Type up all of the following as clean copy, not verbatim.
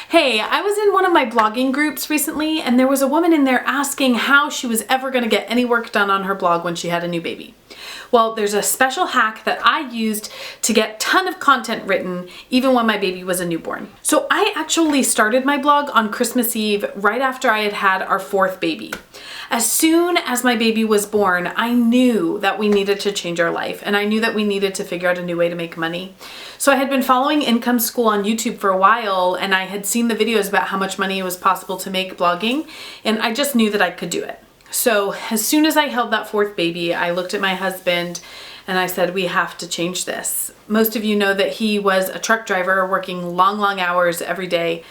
Hey, I was in one of my blogging groups recently and there was a woman in there asking how she was ever going to get any work done on her blog when she had a new baby. Well, there's a special hack that I used to get a ton of content written even when my baby was a newborn. So I actually started my blog on Christmas Eve right after I had had our fourth baby. As soon as my baby was born, I knew that we needed to change our life and I knew that we needed to figure out a new way to make money. So I had been following Income School on YouTube for a while and I had seen the videos about how much money it was possible to make blogging, and I just knew that I could do it. So as soon as I held that fourth baby, I looked at my husband and I said, we have to change this. Most of you know that he was a truck driver working long hours every day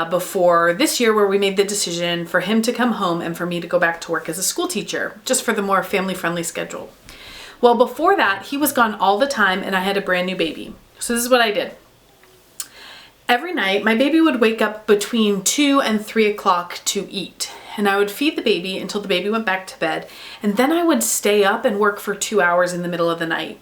before this year, where we made the decision for him to come home and for me to go back to work as a school teacher, just for the more family-friendly schedule. Well, before that, he was gone all the time and I had a brand new baby. So this is what I did. Every night, my baby would wake up between 2 and 3 o'clock to eat. And I would feed the baby until the baby went back to bed. And then I would stay up and work for 2 hours in the middle of the night.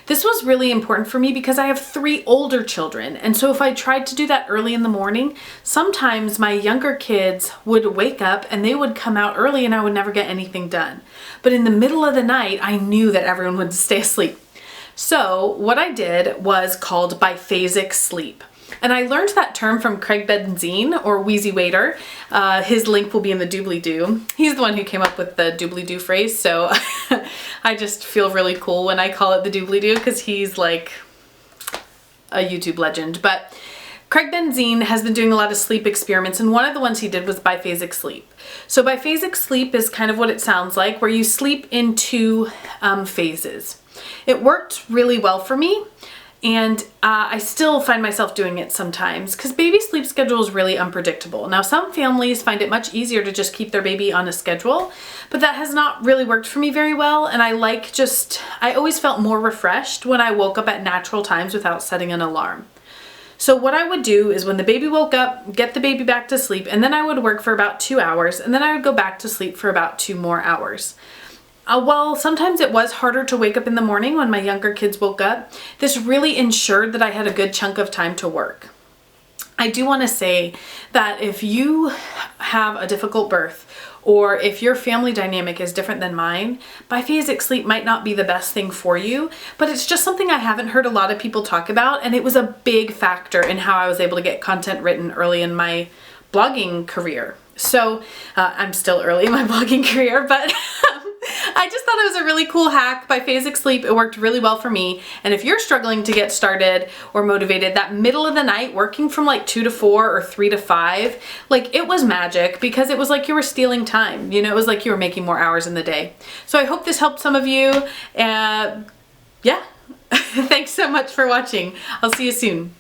This was really important for me because I have 3 older children. And so if I tried to do that early in the morning, sometimes my younger kids would wake up and they would come out early and I would never get anything done. But in the middle of the night, I knew that everyone would stay asleep. So what I did was called biphasic sleep. And I learned that term from Craig Benzine, or Wheezy Waiter. His link will be in the doobly-doo. He's the one who came up with the doobly-doo phrase, so I just feel really cool when I call it the doobly-doo because he's like a YouTube legend. But Craig Benzine has been doing a lot of sleep experiments, and one of the ones he did was biphasic sleep. So biphasic sleep is kind of what it sounds like, where you sleep in 2 phases. It worked really well for me. And I still find myself doing it sometimes because baby sleep schedule is really unpredictable. Now, some families find it much easier to just keep their baby on a schedule, but that has not really worked for me very well. And I always felt more refreshed when I woke up at natural times without setting an alarm. So what I would do is when the baby woke up, get the baby back to sleep, and then I would work for about 2 hours, and then I would go back to sleep for about 2 more hours. Well, sometimes it was harder to wake up in the morning when my younger kids woke up. This really ensured that I had a good chunk of time to work. I do want to say that if you have a difficult birth, or if your family dynamic is different than mine, biphasic sleep might not be the best thing for you, but it's just something I haven't heard a lot of people talk about, and it was a big factor in how I was able to get content written early in my blogging career. So I'm still early in my blogging career, but I just thought it was a really cool hack. Biphasic sleep, it worked really well for me. And if you're struggling to get started or motivated, that middle of the night, working from like 2 to 4 or 3 to 5, like it was magic because it was like you were stealing time. You know, it was like you were making more hours in the day. So I hope this helped some of you. Yeah, thanks so much for watching. I'll see you soon.